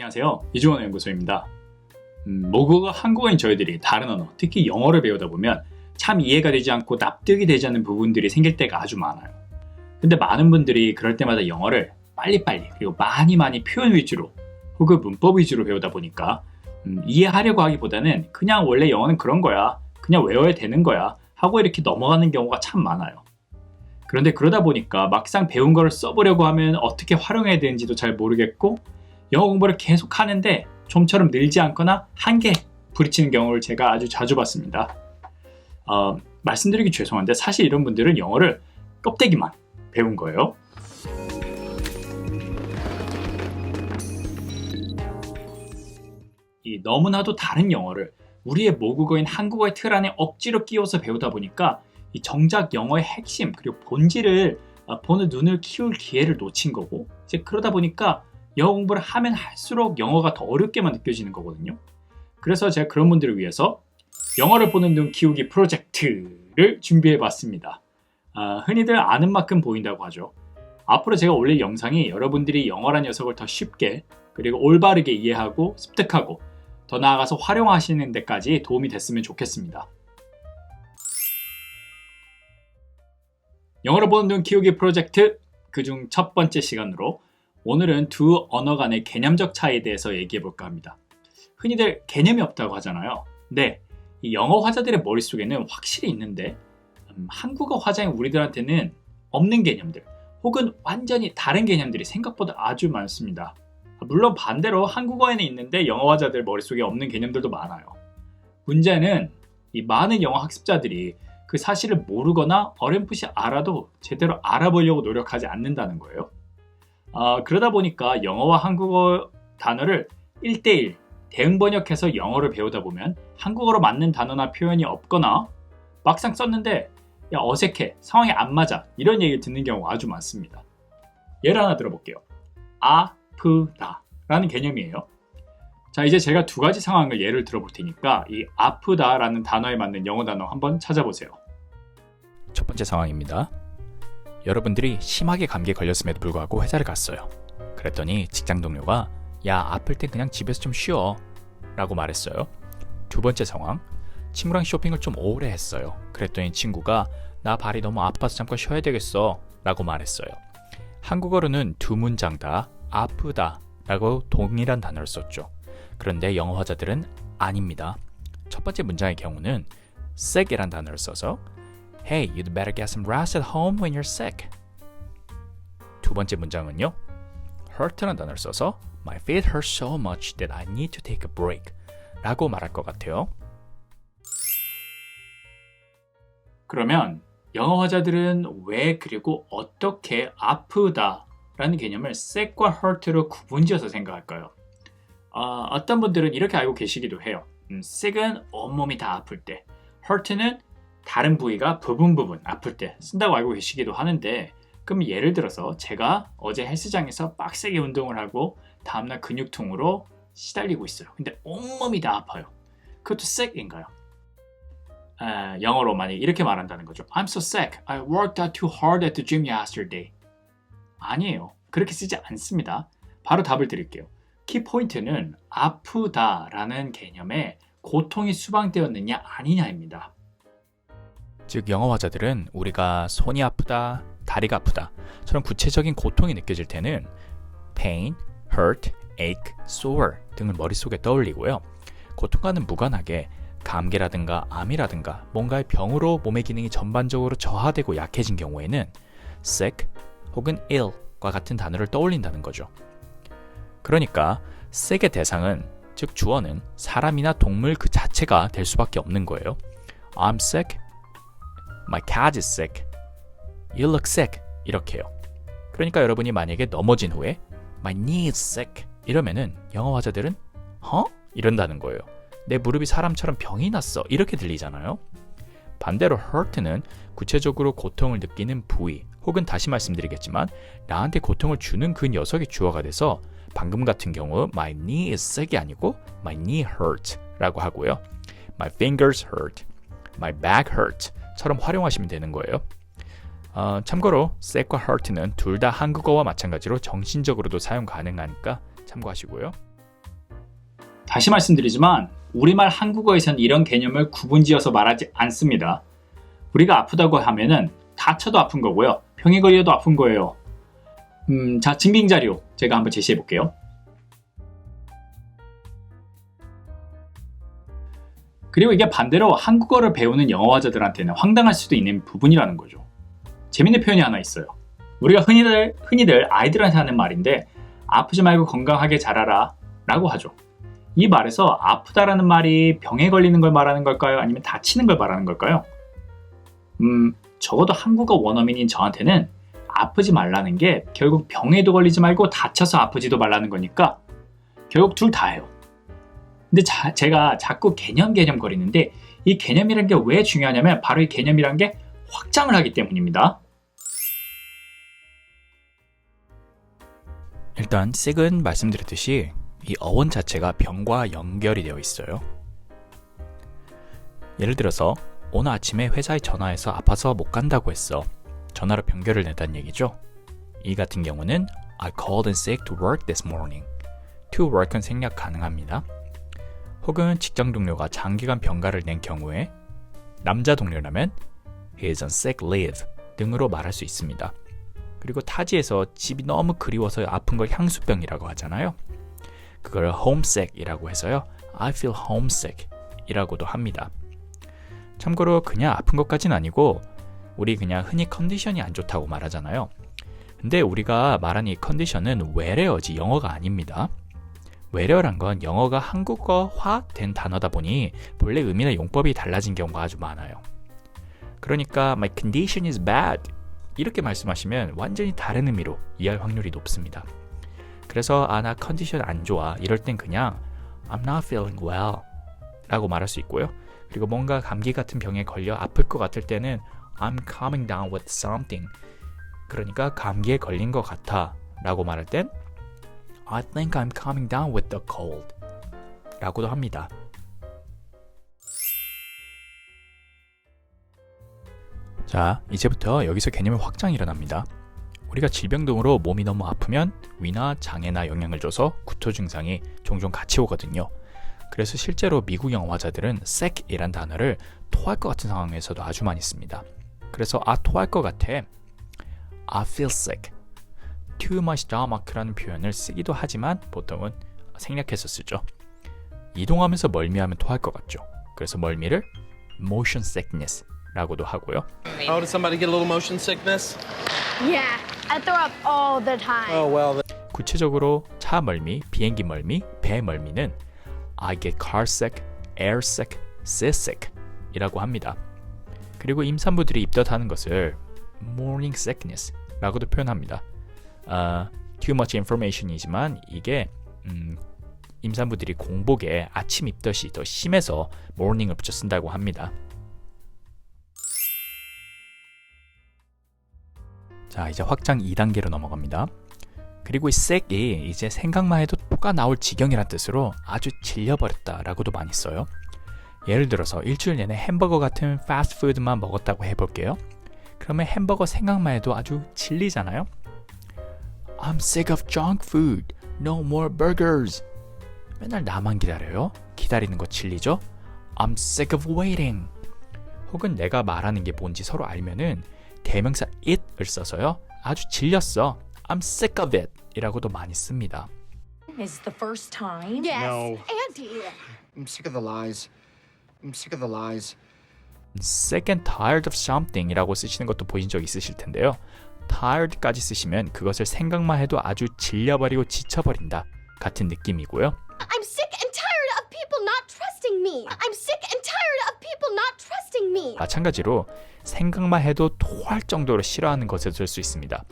안녕하세요. 이중언어 연구소입니다. 모국어 한국어인 저희들이 다른 언어, 특히 영어를 배우다 보면 참 이해가 되지 않고 납득이 되지 않는 부분들이 생길 때가 아주 많아요. 근데 많은 분들이 그럴 때마다 영어를 빨리빨리 그리고 많이 표현 위주로 혹은 문법 위주로 배우다 보니까 이해하려고 하기보다는 그냥 원래 영어는 그런 거야, 그냥 외워야 되는 거야 하고 이렇게 넘어가는 경우가 참 많아요. 그런데 그러다 보니까 막상 배운 거를 써보려고 하면 어떻게 활용해야 되는지도 잘 모르겠고 영어 공부를 계속 하는데 좀처럼 늘지 않거나 한계에 부딪히는 경우를 제가 아주 자주 봤습니다. 말씀드리기 죄송한데 사실 이런 분들은 영어를 껍데기만 배운 거예요. 이 너무나도 다른 영어를 우리의 모국어인 한국어의 틀 안에 억지로 끼워서 배우다 보니까 이 정작 영어의 핵심 그리고 본질을 보는 눈을 키울 기회를 놓친 거고, 이제 그러다 보니까 영어 공부를 하면 할수록 영어가 더 어렵게만 느껴지는 거거든요. 그래서 제가 그런 분들을 위해서 영어를 보는 눈 키우기 프로젝트를 준비해 봤습니다. 흔히들 아는 만큼 보인다고 하죠. 앞으로 제가 올릴 영상이 여러분들이 영어란 녀석을 더 쉽게 그리고 올바르게 이해하고 습득하고 더 나아가서 활용하시는 데까지 도움이 됐으면 좋겠습니다. 영어를 보는 눈 키우기 프로젝트, 그중 첫 번째 시간으로 오늘은 두 언어 간의 개념적 차이에 대해서 얘기해 볼까 합니다. 흔히들 개념이 없다고 하잖아요. 네, 이 영어 화자들의 머릿속에는 확실히 있는데 한국어 화자인 우리들한테는 없는 개념들 혹은 완전히 다른 개념들이 생각보다 아주 많습니다. 물론 반대로 한국어에는 있는데 영어 화자들 머릿속에 없는 개념들도 많아요. 문제는 이 많은 영어 학습자들이 그 사실을 모르거나 어렴풋이 알아도 제대로 알아보려고 노력하지 않는다는 거예요. 그러다 보니까 영어와 한국어 단어를 1대1 대응 번역해서 영어를 배우다 보면 한국어로 맞는 단어나 표현이 없거나 막상 썼는데 야 어색해, 상황이 안 맞아 이런 얘기를 듣는 경우가 아주 많습니다. 예를 하나 들어볼게요. 아프다 라는 개념이에요. 자, 이제 제가 두 가지 상황을 예를 들어볼 테니까 이 아프다 라는 단어에 맞는 영어 단어 한번 찾아보세요. 첫 번째 상황입니다. 여러분들이 심하게 감기에 걸렸음에도 불구하고 회사를 갔어요. 그랬더니 직장 동료가 야, 아플 땐 그냥 집에서 좀 쉬어 라고 말했어요. 두 번째 상황, 친구랑 쇼핑을 좀 오래 했어요. 그랬더니 친구가 나 발이 너무 아파서 잠깐 쉬어야 되겠어 라고 말했어요. 한국어로는 두 문장 다 아프다 라고 동일한 단어를 썼죠. 그런데 영어 화자들은 아닙니다. 첫 번째 문장의 경우는 sick이란 단어를 써서 Hey, you'd better get some rest at home when you're sick. 두 번째 문장은요, hurt라는 단어를 써서 My feet hurt so much that I need to take a break 라고 말할 것 같아요. 그러면 영어 화자들은 왜 그리고 어떻게 아프다 라는 개념을 sick과 hurt로 구분지어서 생각할까요? 어떤 분들은 이렇게 알고 계시기도 해요. sick은 온몸이 다 아플 때, hurt는 다른 부위가 부분 아플 때 쓴다고 알고 계시기도 하는데, 그럼 예를 들어서 제가 어제 헬스장에서 빡세게 운동을 하고 다음날 근육통으로 시달리고 있어요. 근데 온몸이 다 아파요. 그것도 sick인가요? 영어로 만약 이렇게 말한다는 거죠. I'm so sick. I worked out too hard at the gym yesterday. 아니에요. 그렇게 쓰지 않습니다. 바로 답을 드릴게요. 키포인트는 아프다라는 개념에 고통이 수반되었느냐 아니냐입니다. 즉 영어 화자들은 우리가 손이 아프다, 다리가 아프다처럼 구체적인 고통이 느껴질 때는 pain, hurt, ache, sore 등을 머릿속에 떠올리고요. 고통과는 무관하게 감기라든가 암이라든가 뭔가의 병으로 몸의 기능이 전반적으로 저하되고 약해진 경우에는 sick 혹은 ill과 같은 단어를 떠올린다는 거죠. 그러니까 sick의 대상은, 즉 주어는 사람이나 동물 그 자체가 될 수밖에 없는 거예요. I'm sick, my cat is sick, you look sick 이렇게요. 그러니까 여러분이 만약에 넘어진 후에 my knee is sick 이러면은 영어 화자들은 이런다는 거예요. 내 무릎이 사람처럼 병이 났어 이렇게 들리잖아요. 반대로 hurt는 구체적으로 고통을 느끼는 부위 혹은 다시 말씀드리겠지만 나한테 고통을 주는 그 녀석이 주어가 돼서 방금 같은 경우 my knee is sick이 아니고 my knee hurt 라고 하고요. my fingers hurt, my back hurt 처럼 활용하시면 되는 거예요. 참고로 sick과 hurt는 둘 다 한국어와 마찬가지로 정신적으로도 사용 가능하니까 참고하시고요. 다시 말씀드리지만 우리말 한국어에서는 이런 개념을 구분지어서 말하지 않습니다. 우리가 아프다고 하면은 다쳐도 아픈 거고요. 병에 걸려도 아픈 거예요. 자, 증빙 자료 제가 한번 제시해 볼게요. 그리고 이게 반대로 한국어를 배우는 영어화자들한테는 황당할 수도 있는 부분이라는 거죠. 재밌는 표현이 하나 있어요. 우리가 흔히들 아이들한테 하는 말인데 아프지 말고 건강하게 자라라 라고 하죠. 이 말에서 아프다라는 말이 병에 걸리는 걸 말하는 걸까요? 아니면 다치는 걸 말하는 걸까요? 적어도 한국어 원어민인 저한테는 아프지 말라는 게 결국 병에도 걸리지 말고 다쳐서 아프지도 말라는 거니까 결국 둘 다예요. 근데 제가 자꾸 개념 거리는데 이 개념이라는 게 왜 중요하냐면 바로 이 개념이라는 게 확장을 하기 때문입니다. 일단 sick은 말씀드렸듯이 이 어원 자체가 병과 연결이 되어 있어요. 예를 들어서 오늘 아침에 회사에 전화해서 아파서 못 간다고 했어. 전화로 병결을 냈다는 얘기죠. 이 같은 경우는 I called in sick to work this morning. to work은 생략 가능합니다. 혹은 직장 동료가 장기간 병가를 낸 경우에 남자 동료라면 he is on sick leave 등으로 말할 수 있습니다. 그리고 타지에서 집이 너무 그리워서 아픈 걸 향수병이라고 하잖아요. 그걸 homesick이라고 해서요. I feel homesick 이라고도 합니다. 참고로 그냥 아픈 것까지는 아니고 우리 그냥 흔히 컨디션이 안 좋다고 말하잖아요. 근데 우리가 말하는 이 컨디션은 where지 영어가 아닙니다. where란 건 영어가 한국어화된 단어다 보니 본래 의미나 용법이 달라진 경우가 아주 많아요. 그러니까 my condition is bad 이렇게 말씀하시면 완전히 다른 의미로 이해할 확률이 높습니다. 그래서 나 컨디션 안 좋아 이럴 땐 그냥 I'm not feeling well 라고 말할 수 있고요. 그리고 뭔가 감기 같은 병에 걸려 아플 것 같을 때는 I'm coming down with something 그러니까 감기에 걸린 것 같아 라고 말할 땐 I think I'm coming down with the cold 라고도 합니다. 자, 이제부터 여기서 개념의 확장이 일어납니다. 우리가 질병 등으로 몸이 너무 아프면 위나 장애나 영향을 줘서 구토 증상이 종종 같이 오거든요. 그래서 실제로 미국 영어화자들은 sick이란 단어를 토할 것 같은 상황에서도 아주 많이 씁니다. 그래서 토할 것 같아 I feel sick too much stomach라는 표현을 쓰기도 하지만 보통은 생략해서 쓰죠. 이동하면서 멀미하면 토할 것 같죠. 그래서 멀미를 motion sickness 라고도 하고요. Oh, did somebody get a little motion sickness? Yeah, I throw up all the time. Oh, well. 구체적으로 차 멀미, 비행기 멀미, 배 멀미는 I get car sick, air sick, sea sick 이라고 합니다. 그리고 임산부들이 입덧하는 것을 morning sickness 라고도 표현합니다. Too much information이지만 이게 임산부들이 공복에 아침 입덧이 더 심해서 morning을 붙여 쓴다고 합니다. 자, 이제 확장 2단계로 넘어갑니다. 그리고 이 sick이 이제 생각만 해도 토가 나올 지경이란 뜻으로 아주 질려버렸다 라고도 많이 써요. 예를 들어서 일주일 내내 햄버거 같은 패스트푸드만 먹었다고 해볼게요. 그러면 햄버거 생각만 해도 아주 질리잖아요. I'm sick of junk food. No more burgers. 맨날 나만 기다려요. 기다리는 거 질리죠? I'm sick of waiting. 혹은 내가 말하는 게 뭔지 서로 알면은 대명사 it을 써서요. 아주 질렸어. I'm sick of it 이라고도 많이 씁니다. Is it the first time? Yes, No. Auntie. I'm sick of the lies. I'm sick of the lies. sick and tired of something 이라고 쓰시는 것도 보신 적 있으실 텐데요. tired까지 쓰시면 그것을 생각만 해도 아주 질려버리고 지쳐버린다 같은 느낌이고요. I'm sick and tired of people not trusting me. I'm sick and tired of people not trusting me. 마찬가지로 생각만 해도 토할 정도로 싫어하는 것을 쓸 수 있습니다.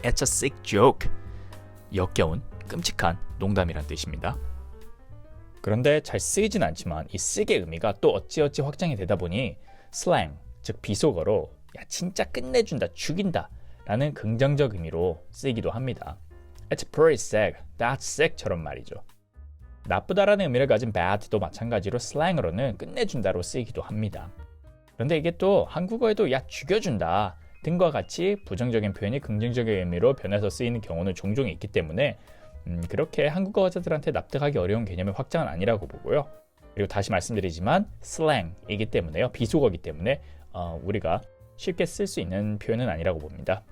It's a sick joke. 역겨운, 끔찍한 농담이란 뜻입니다. 그런데 잘 쓰이진 않지만 이 sick의 의미가 또 어찌어찌 확장이 되다 보니 슬랭, 즉 비속어로 야 진짜 끝내준다, 죽인다 라는 긍정적 의미로 쓰이기도 합니다. It's pretty sick, that's sick처럼 말이죠. 나쁘다라는 의미를 가진 bad도 마찬가지로 슬랭으로는 끝내준다로 쓰이기도 합니다. 그런데 이게 또 한국어에도 야 죽여준다 등과 같이 부정적인 표현이 긍정적인 의미로 변해서 쓰이는 경우는 종종 있기 때문에 그렇게 한국어 화자들한테 납득하기 어려운 개념의 확장은 아니라고 보고요. 그리고 다시 말씀드리지만 슬랭이기 때문에요. 비속어이기 때문에 우리가 쉽게 쓸 수 있는 표현은 아니라고 봅니다.